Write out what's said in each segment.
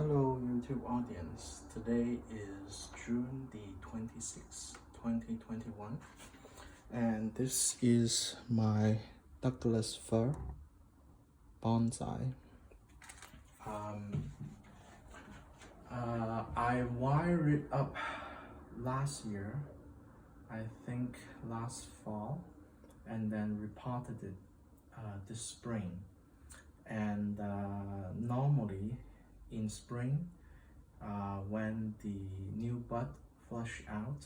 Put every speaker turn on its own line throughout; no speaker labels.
Hello YouTube audience, today is June the 26th, 2021 and this is my Douglas fir bonsai. I wired it up last year, I think last fall, and then repotted it this spring. And normally in spring, when the new bud flush out,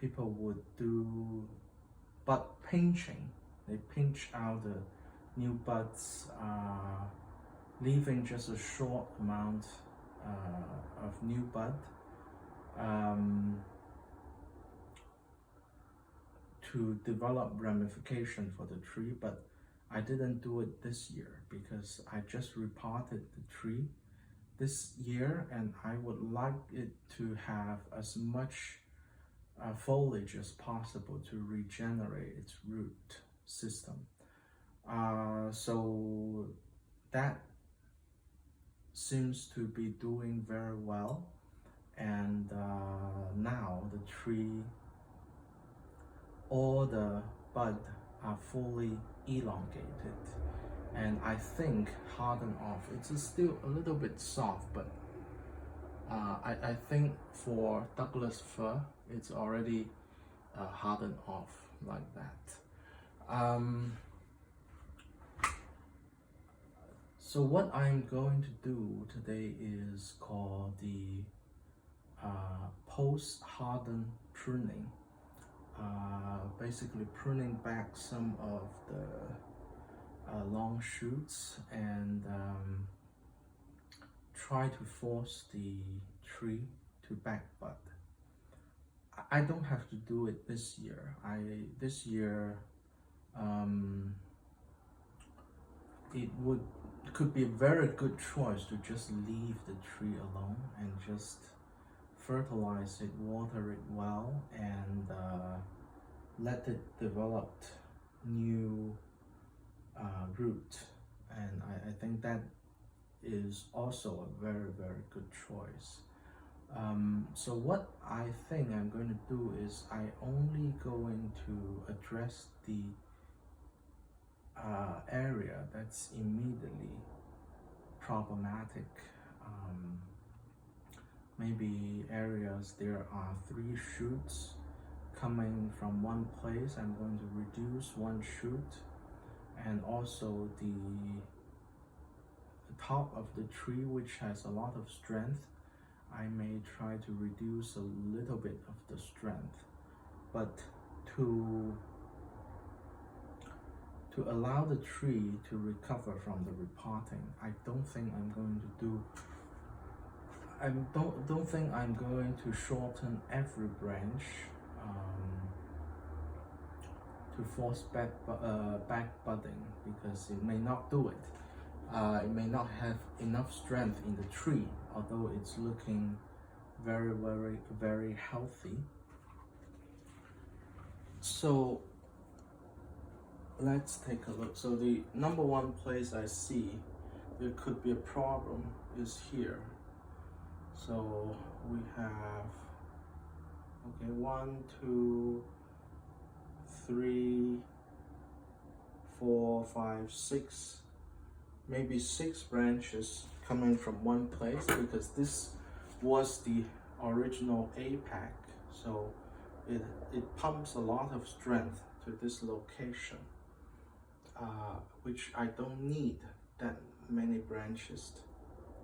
people would do bud pinching. They pinch out the new buds, leaving just a short amount of new bud to develop ramification for the tree. But I didn't do it this year because I just repotted the tree this year, and I would like it to have as much foliage as possible to regenerate its root system. So that seems to be doing very well, and now the tree, all the bud are fully elongated, and I think hardened off. It's still a little bit soft, but I think for Douglas fir, it's already hardened off like that. So what I'm going to do today is called the post-harden pruning. Basically pruning back some of the long shoots and try to force the tree to back bud. I don't have to do it this year. This year it could be a very good choice to just leave the tree alone and just fertilize it, water it well, and let it develop new root. And I think that is also a very, very good choice. So what I think I'm going to do is I only going to address the area that's immediately problematic. Maybe areas there are 3 shoots coming from one place. I'm going to reduce 1 shoot, and also the top of the tree, which has a lot of strength, I may try to reduce a little bit of the strength. But to allow the tree to recover from the repotting, I don't think I'm going to do. I don't think I'm going to shorten every branch to force back budding, because it may not do it. It may not have enough strength in the tree, although it's looking very, very, very healthy. So let's take a look. So the number 1 place I see there could be a problem is here. So we have, okay, 1, 2, 3, 4, 5, 6, maybe 6 branches coming from one place, because this was the original apex. So it pumps a lot of strength to this location, which I don't need that many branches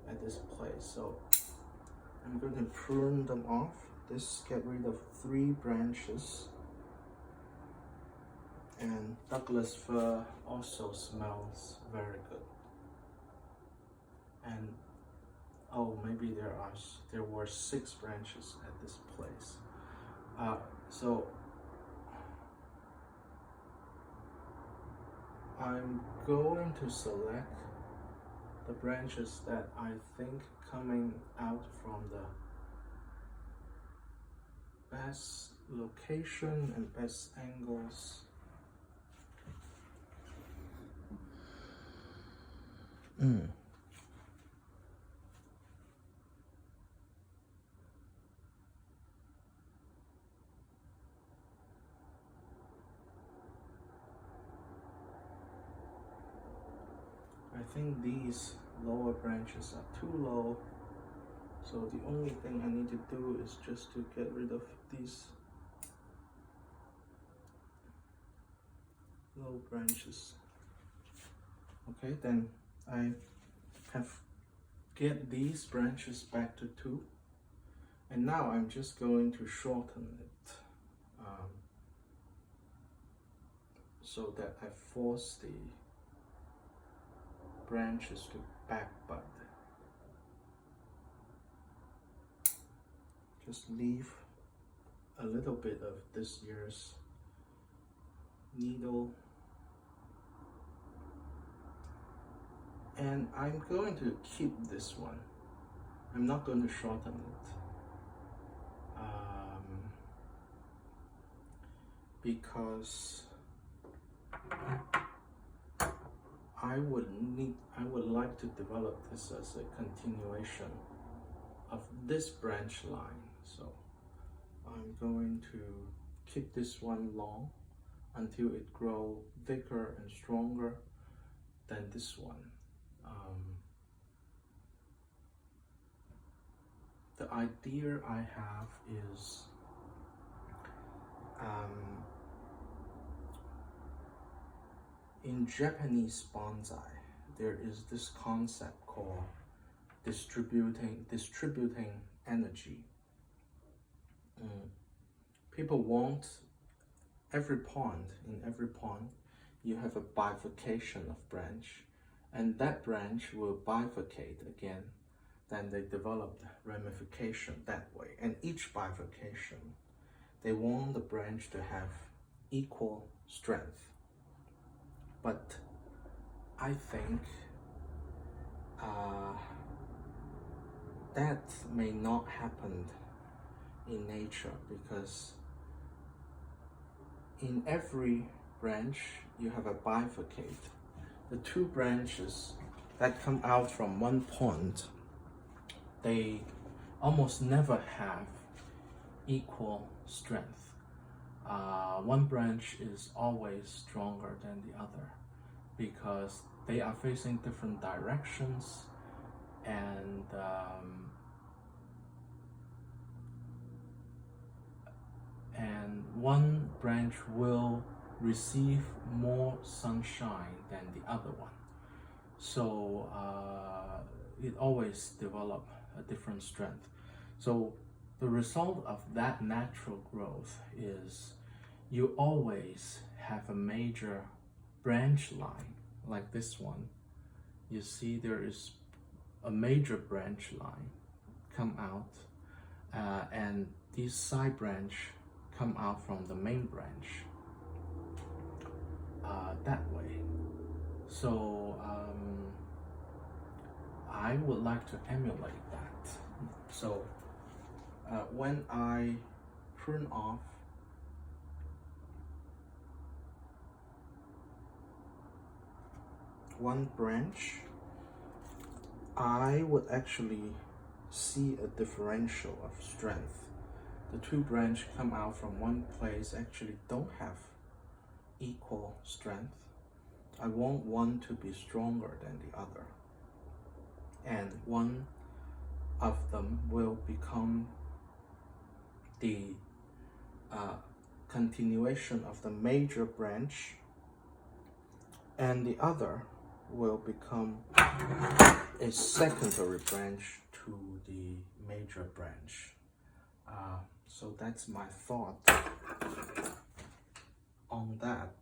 at this place. So I'm going to prune them off. This get rid of 3 branches. And Douglas fir also smells very good. And oh, maybe there were 6 branches at this place. So I'm going to select the branches that I think coming out from the best location and best angles. think these lower branches are too low, so the only thing I need to do is just to get rid of these low branches. Okay, then I have get these branches back to 2, and now I'm just going to shorten it so that I force the branches to back bud. Just leave a little bit of this year's needle, and I'm going to keep this one. I'm not going to shorten it because I would like to develop this as a continuation of this branch line. So I'm going to keep this one long until it grows thicker and stronger than this one. The idea I have is in Japanese bonsai, there is this concept called distributing energy. People want in every pond, you have a bifurcation of branch, and that branch will bifurcate again. Then they develop ramification that way, and each bifurcation, they want the branch to have equal strength. But I think that may not happen in nature, because in every branch you have a bifurcate. The 2 branches that come out from one pond, they almost never have equal strength. One branch is always stronger than the other because they are facing different directions, and one branch will receive more sunshine than the other one. So it always develops a different strength. So the result of that natural growth is you always have a major branch line like this one. You see there is a major branch line come out, and these side branch come out from the main branch that way. So I would like to emulate that. So when I prune off one branch, I would actually see a differential of strength. The 2 branches come out from one place actually don't have equal strength. I want one to be stronger than the other, and one of them will become the continuation of the major branch, and the other will become a secondary branch to the major branch. So that's my thought on that.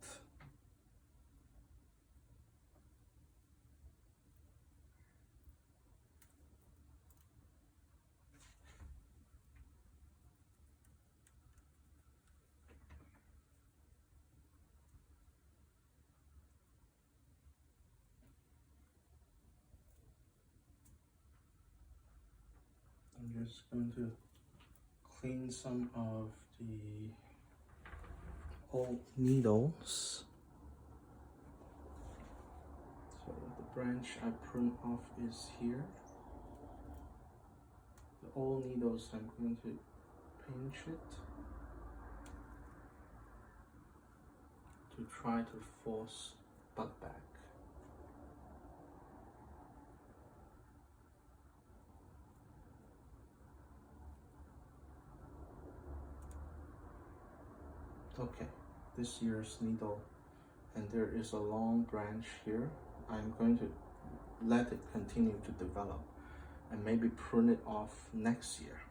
I'm just going to clean some of the old needles. So the branch I pruned off is here. The old needles, I'm going to pinch it to try to force bud back. Okay, this year's needle, and there is a long branch here. I'm going to let it continue to develop and maybe prune it off next year.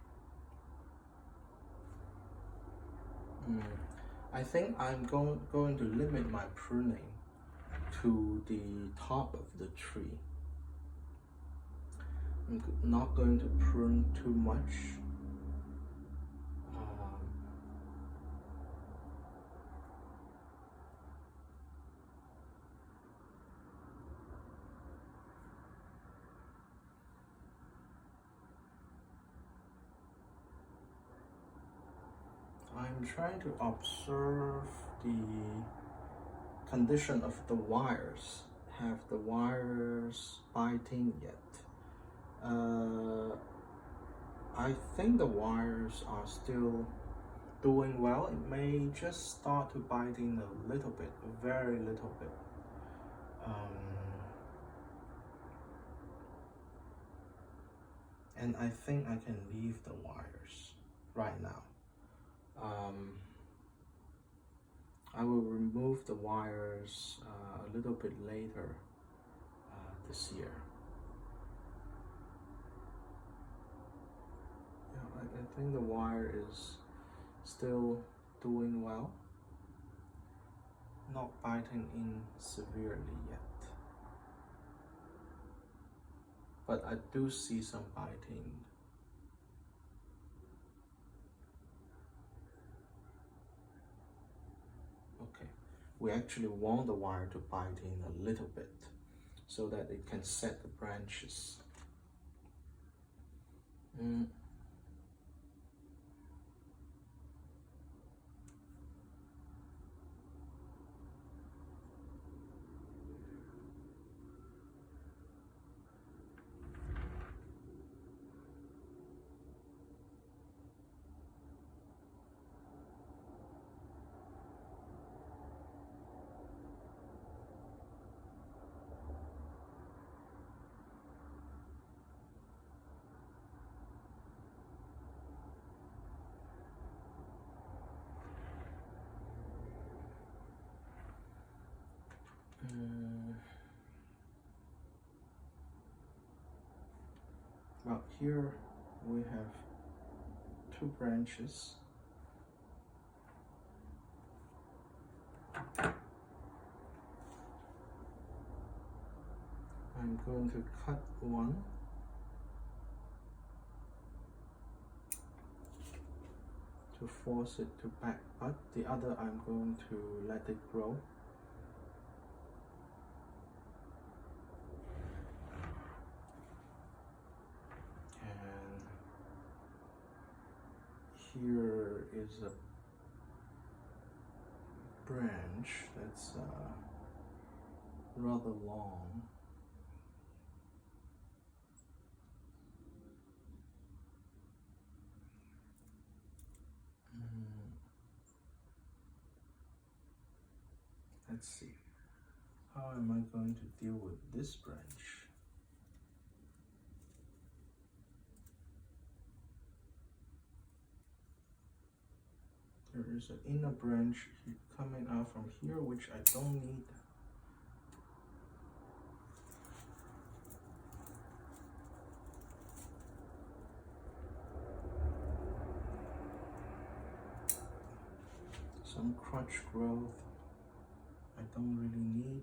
I think I'm going to limit my pruning to the top of the tree. I'm not going to prune too much. I'm trying to observe the condition of the wires. Have the wires biting yet? I think the wires are still doing well. It may just start to biting a little bit, a very little bit. And I think I can leave the wires right now. I will remove the wires a little bit later this year. Yeah, I think the wire is still doing well, not biting in severely yet. But I do see some biting. Okay, we actually want the wire to bite in a little bit so that it can set the branches. Well, here we have 2 branches. I'm going to cut one to force it to back bud. The other I'm going to let it grow. And here is a branch that's rather long. Let's see, how am I going to deal with this branch? There is an inner branch coming out from here, which I don't need. Some crotch growth I don't really need.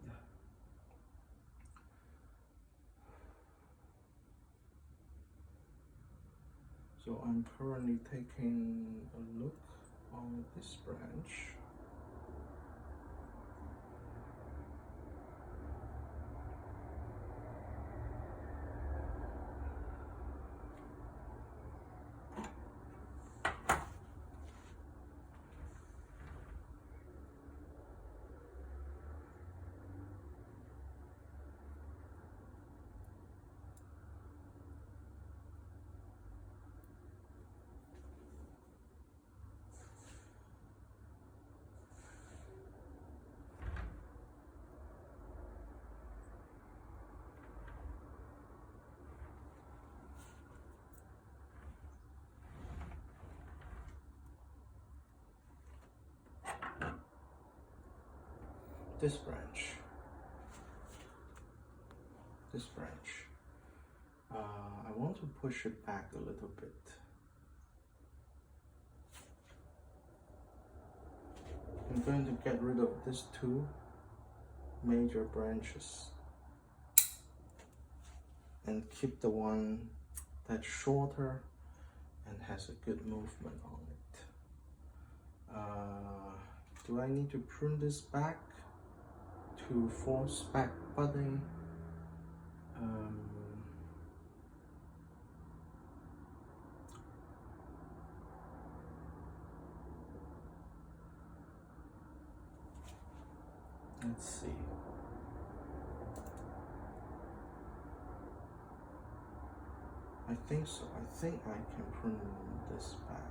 So I'm currently taking a look on this branch. this branch. I want to push it back a little bit. I'm going to get rid of these two major branches and keep the one that's shorter and has a good movement on it. Do I need to prune this back to force back budding? Let's see. I think so. I think I can prune this back.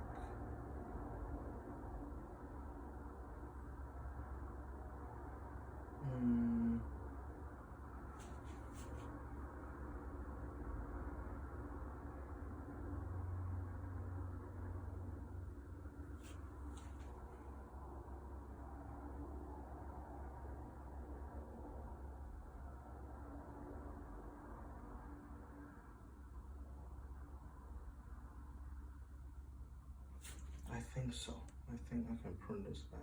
I think so. I think I can prune this back.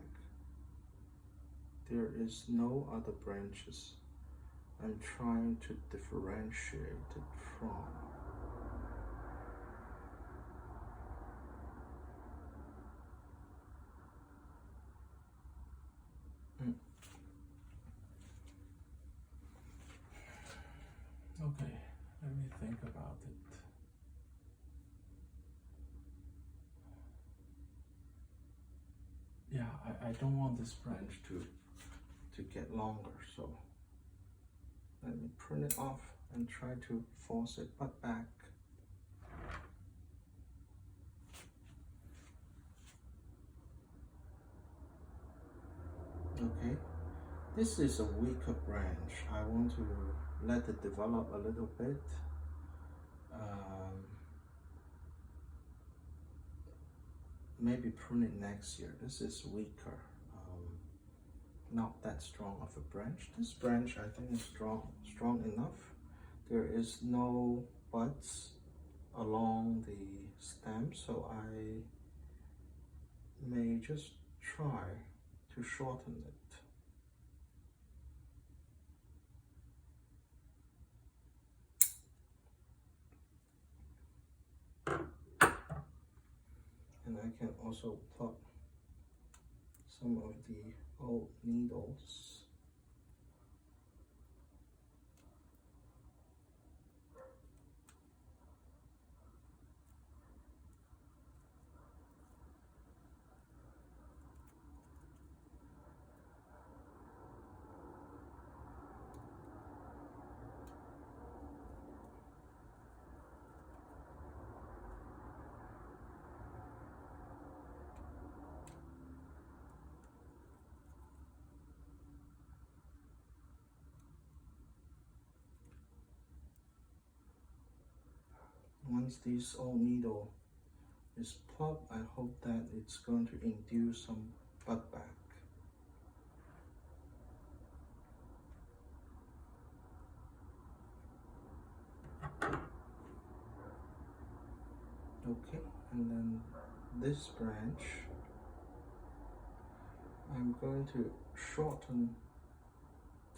There is no other branches I'm trying to differentiate it from. Okay, let me think about it. Yeah, I don't want this branch to get longer, so let me prune it off and try to force it back. Okay, this is a weaker branch. I want to let it develop a little bit. Maybe prune it next year. This is weaker. Not that strong of a branch. This branch I think is strong enough. There is no buds along the stem, so I may just try to shorten it. And I can also pluck some of the old needles. Once this old needle is plucked, I hope that it's going to induce some bud back. Okay, and then this branch, I'm going to shorten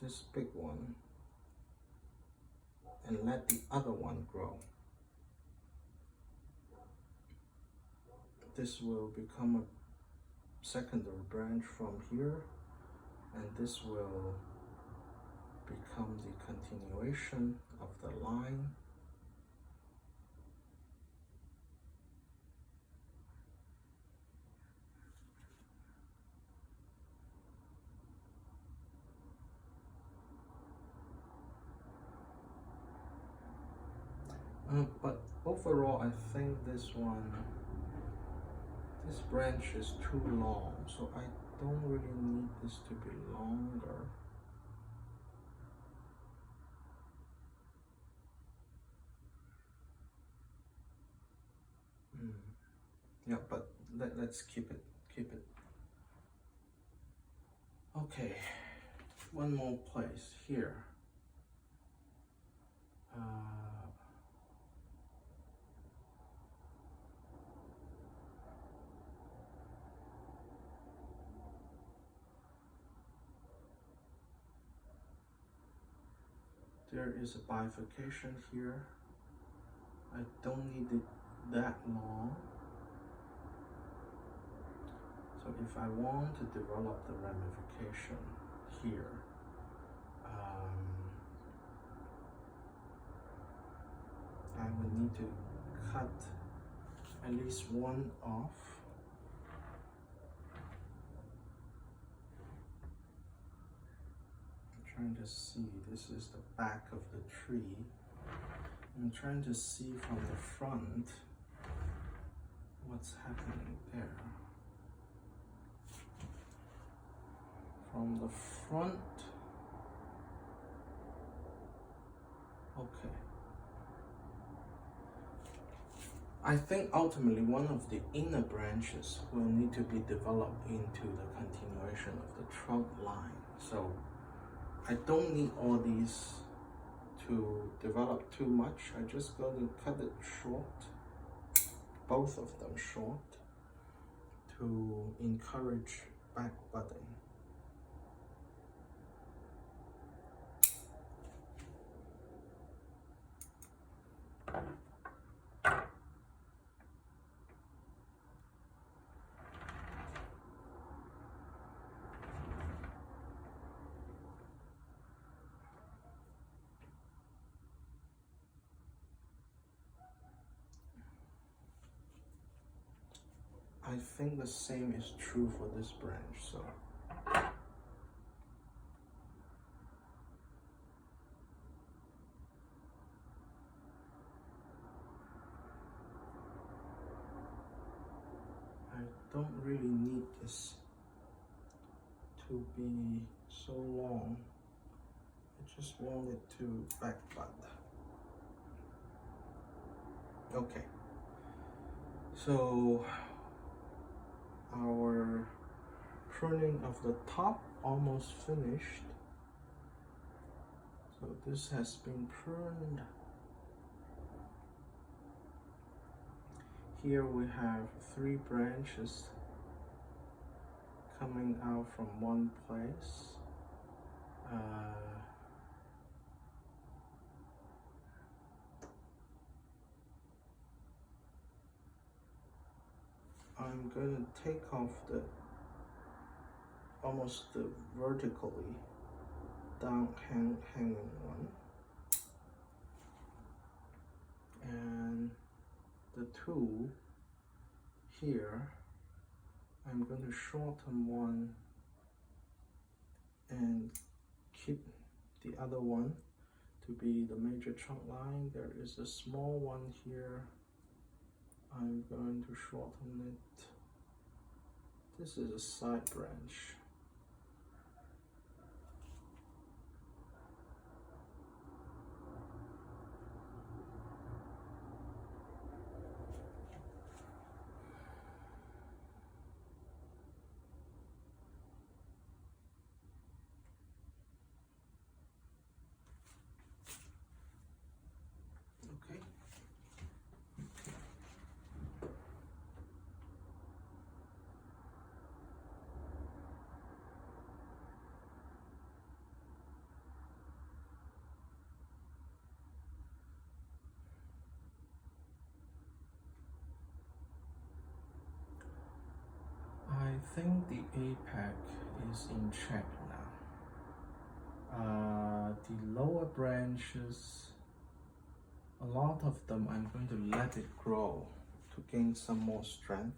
this big one and let the other one grow. This will become a secondary branch from here, and this will become the continuation of the line. But overall, I think this branch is too long, so I don't really need this to be longer. Yeah, but let's keep it. Okay, one more place here. There is a bifurcation here. I don't need it that long. So if I want to develop the ramification here, I would need to cut at least one off. Trying to see, this is the back of the tree. I'm trying to see from the front what's happening there. From the front, okay. I think ultimately one of the inner branches will need to be developed into the continuation of the trunk line. So I don't need all these to develop too much. I just going to cut it short, both of them short, to encourage back budding. I think the same is true for this branch, so I don't really need this to be so long. I just want it to back bud. Okay, so our pruning of the top almost finished. So this has been pruned. Here we have 3 branches coming out from one place. I'm going to take off the almost the vertically down hanging one, and the 2 here I'm going to shorten one and keep the other one to be the major trunk line. There is a small one here. I'm going to shorten it. This is a side branch. Okay. I think the apex is in check now. The lower branches, a lot of them I'm going to let it grow to gain some more strength.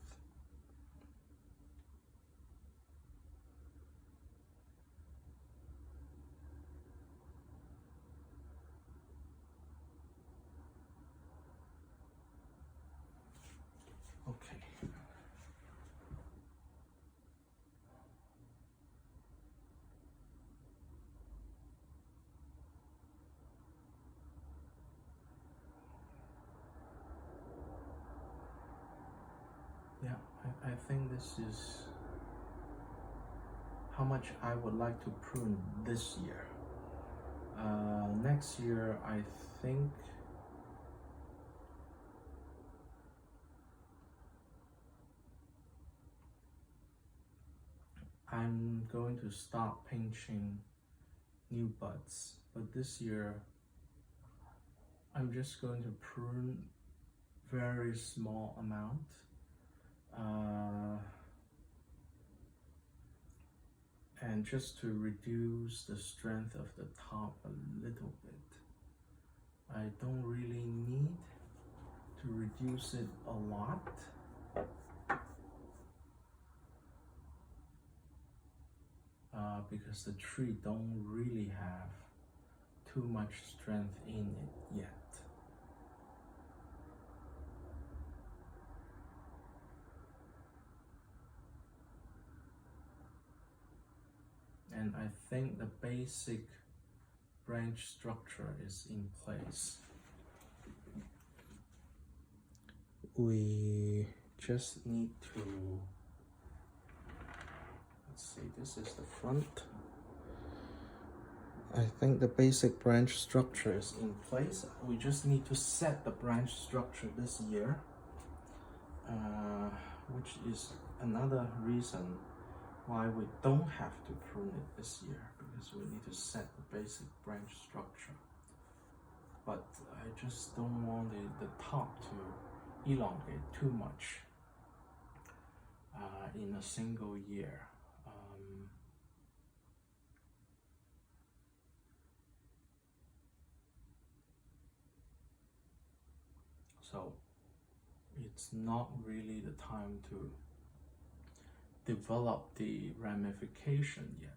Okay. Yeah, I think this is how much I would like to prune this year. Next year, I think I'm going to start pinching new buds, but this year I'm just going to prune very small amount. And just to reduce the strength of the top a little bit. I don't really need to reduce it a lot. Because the tree don't really have too much strength in it yet. And I think the basic branch structure is in place. We just need to, let's see, this is the front. I think the basic branch structure is in place. We just need to set the branch structure this year, which is another reason why we don't have to prune it this year, because we need to set the basic branch structure. But I just don't want the top to elongate too much in a single year. So it's not really the time to develop the ramification yet.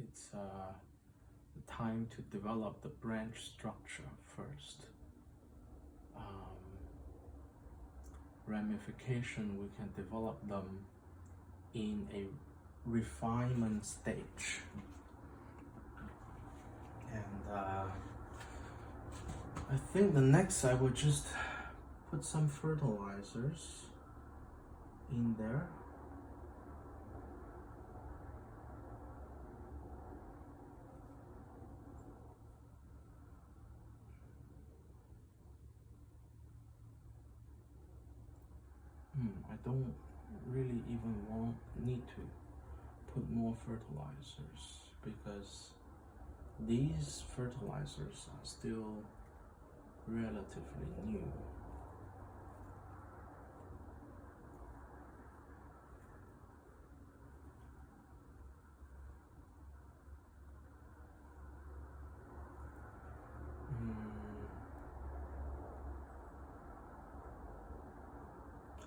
It's the time to develop the branch structure first. Ramification, we can develop them in a refinement stage. And I think the next I will just put some fertilizers in there. I don't really even need to put more fertilizers, because these fertilizers are still relatively new.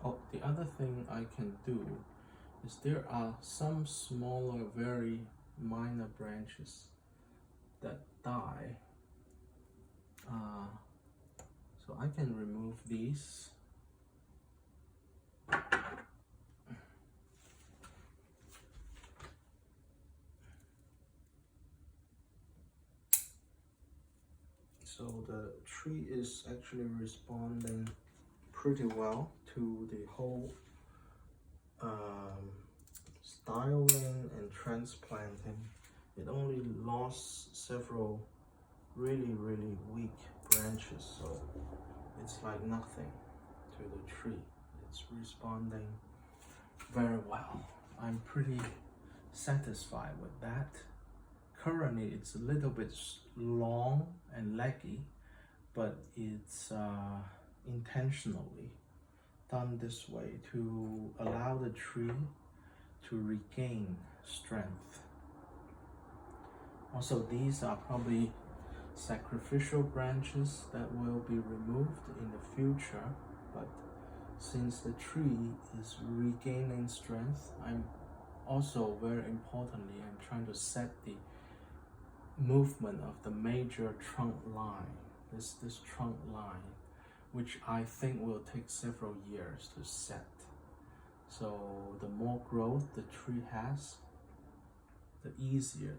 Oh, the other thing I can do is there are some smaller, very minor branches that die. So I can remove these. So the tree is actually responding pretty well to the whole styling and transplanting. It only lost several really weak branches, so it's like nothing to the tree. It's responding very well. I'm pretty satisfied with that. Currently it's a little bit long and leggy, but it's intentionally done this way to allow the tree to regain strength. Also, these are probably sacrificial branches that will be removed in the future, but since the tree is regaining strength, I'm also, very importantly, I'm trying to set the movement of the major trunk line, this trunk line, which I think will take several years to set. So the more growth the tree has, the easier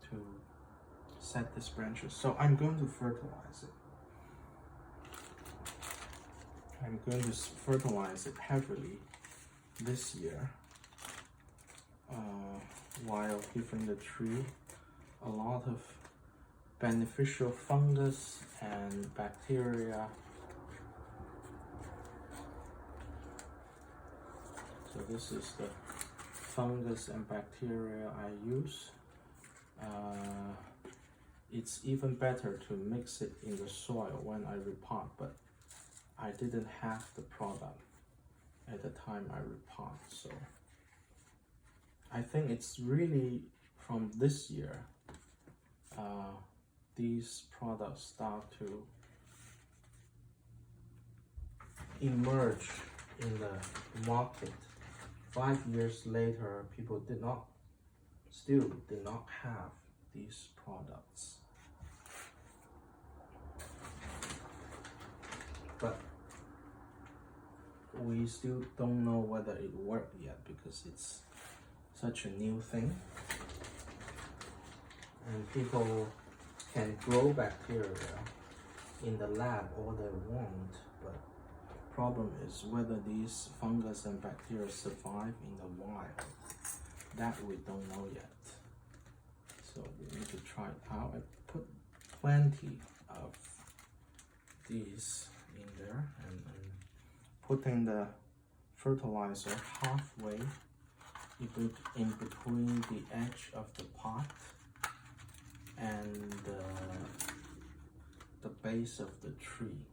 to set these branches. So I'm going to fertilize it. I'm going to fertilize it heavily this year. while giving the tree a lot of beneficial fungus and bacteria. So this is the fungus and bacteria I use. It's even better to mix it in the soil when I repot, but I didn't have the product at the time I repot, so I think it's really from this year these products start to emerge in the market. 5 years later, people still did not have these products. But we still don't know whether it worked yet because it's such a new thing. And people can grow bacteria in the lab all they want, but problem is whether these fungus and bacteria survive in the wild. That we don't know yet. So we need to try it out. I put plenty of these in there and putting the fertilizer halfway in between the edge of the pot and the base of the tree.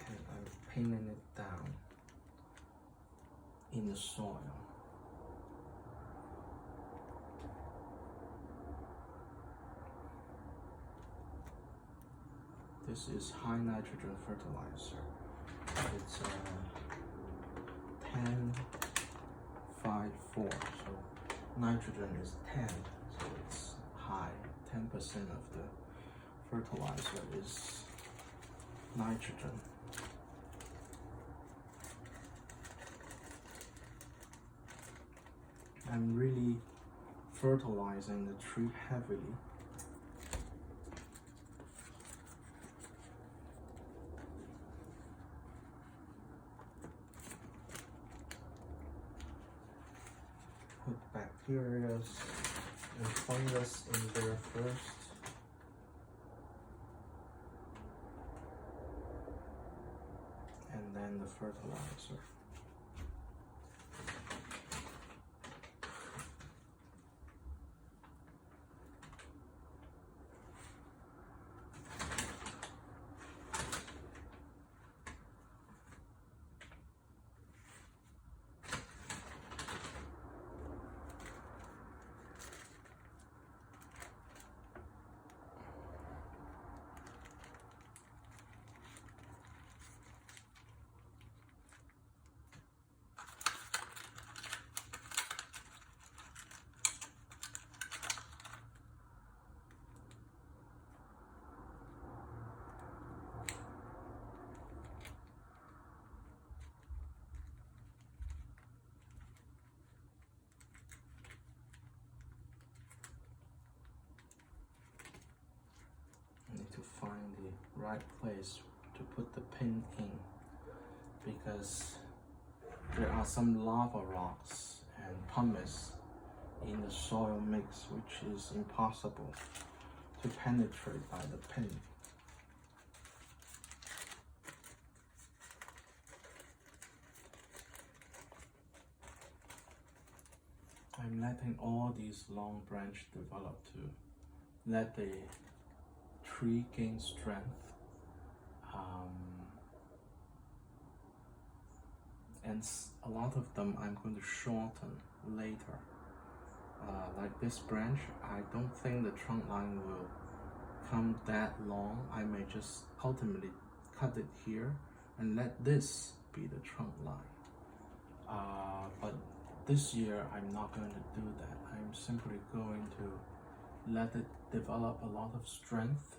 And I'm pinning it down in the soil. This is high nitrogen fertilizer. It's 10-5-4, so nitrogen is 10, so it's high. 10% of the fertilizer is nitrogen. I'm really fertilizing the tree heavily. Put bacteria and fungus in there first. And then the fertilizer. To find the right place to put the pin in, because there are some lava rocks and pumice in the soil mix which is impossible to penetrate by the pin. I'm letting all these long branches develop to let the tree gain strength, and a lot of them I'm going to shorten later. Like this branch, I don't think the trunk line will come that long. I may just ultimately cut it here and let this be the trunk line. But this year I'm not going to do that. I'm simply going to let it develop a lot of strength.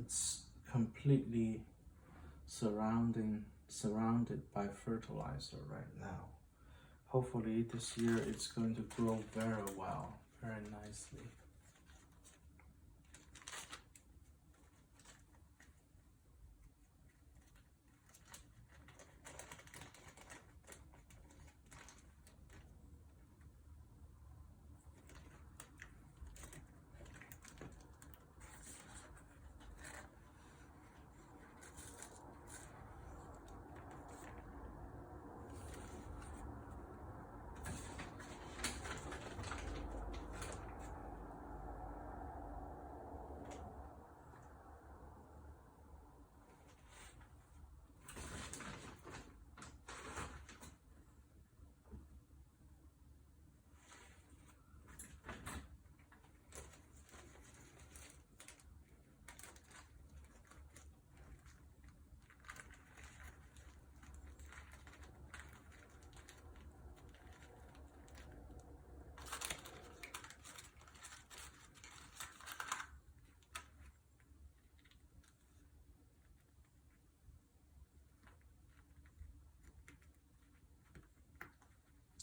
it's completely surrounded by fertilizer right now. Hopefully this year it's going to grow very well, very nicely.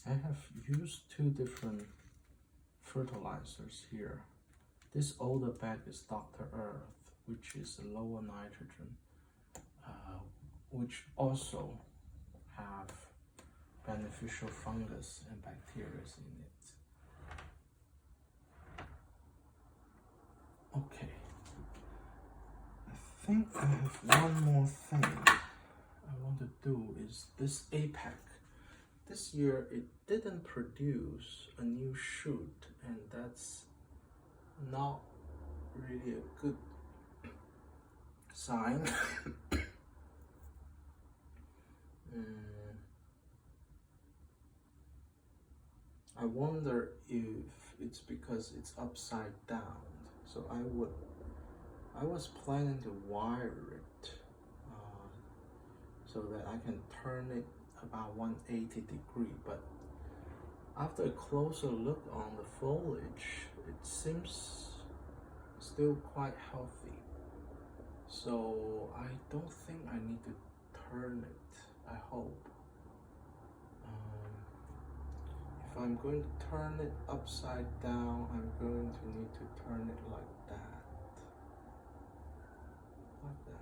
I have used two different fertilizers here. This older bag is Dr. Earth, which is lower nitrogen, which also have beneficial fungus and bacteria in it. Okay, I think I have one more thing I want to do is this APEC. This year it didn't produce a new shoot, and that's not really a good sign. I wonder if it's because it's upside down. So I was planning to wire it so that I can turn it about 180 degree, but after a closer look on the foliage, it seems still quite healthy. So I don't think I need to turn it, I hope. If I'm going to turn it upside down, I'm going to need to turn it like that. Like that.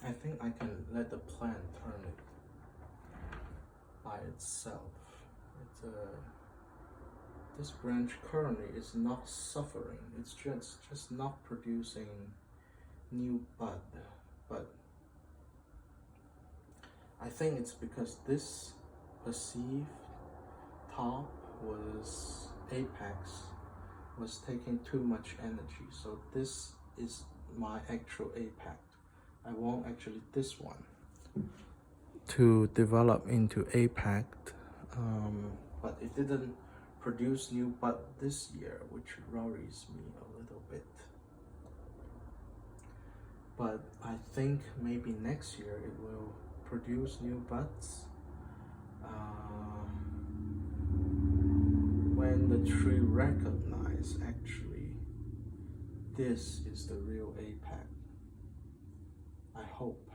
I think I can let the plant turn it by itself. This branch currently is not suffering. It's just not producing new bud. But I think it's because this perceived top was apex was taking too much energy. So this is my actual apex. I want actually this one to develop into apex, but it didn't produce new bud this year, which worries me a little bit. But I think maybe next year it will produce new buds when the tree recognizes actually this is the real apex. I hope.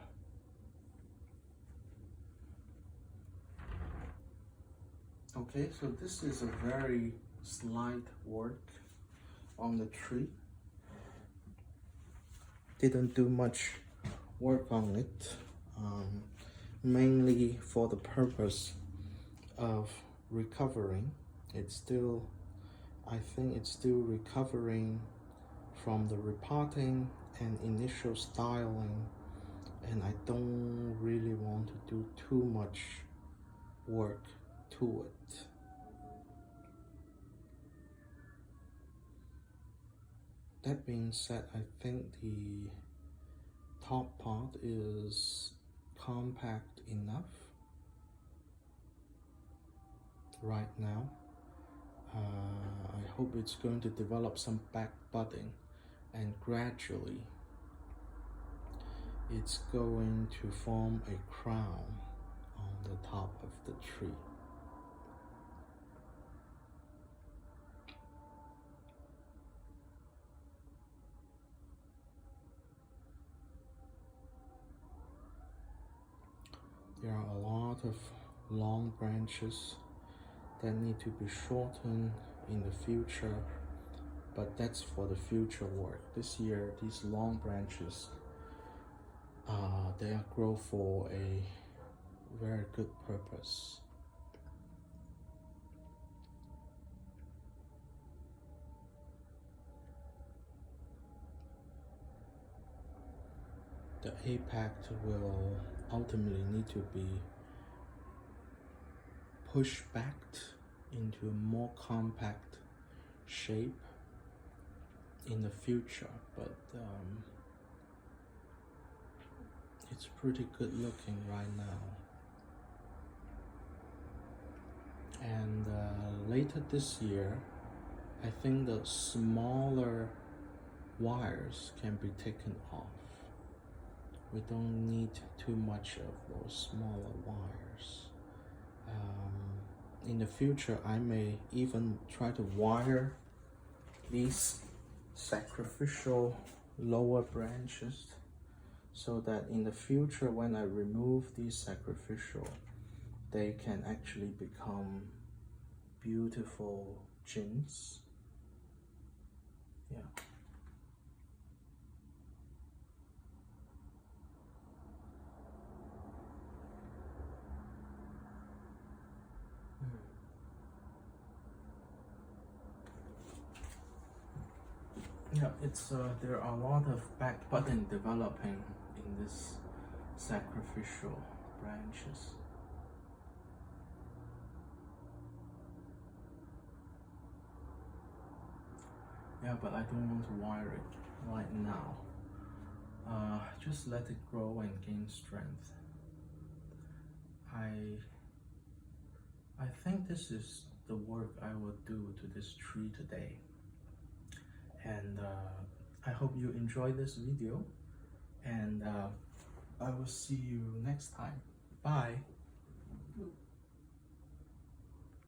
Okay, so this is a very slight work on the tree. Didn't do much work on it, mainly for the purpose of recovering. I think it's still recovering from the repotting and initial styling, and I don't really want to do too much work to it. That being said, I think the top part is compact enough right now. I hope it's going to develop some back budding, and gradually it's going to form a crown on the top of the tree. There are a lot of long branches that need to be shortened in the future, but that's for the future work. This year, these long branches, they grow for a very good purpose. The apex will ultimately need to be pushed back into a more compact shape in the future, but it's pretty good looking right now. And later this year, I think the smaller wires can be taken off. We don't need too much of those smaller wires. In the future, I may even try to wire these sacrificial lower branches so that in the future, when I remove these sacrificial, they can actually become beautiful chins. Yeah. Yeah, it's there are a lot of back budding developing in this sacrificial branches. Yeah, but I don't want to wire it right now. Just let it grow and gain strength. I think this is the work I will do to this tree today. And I hope you enjoy this video, and I will see you next time. Bye.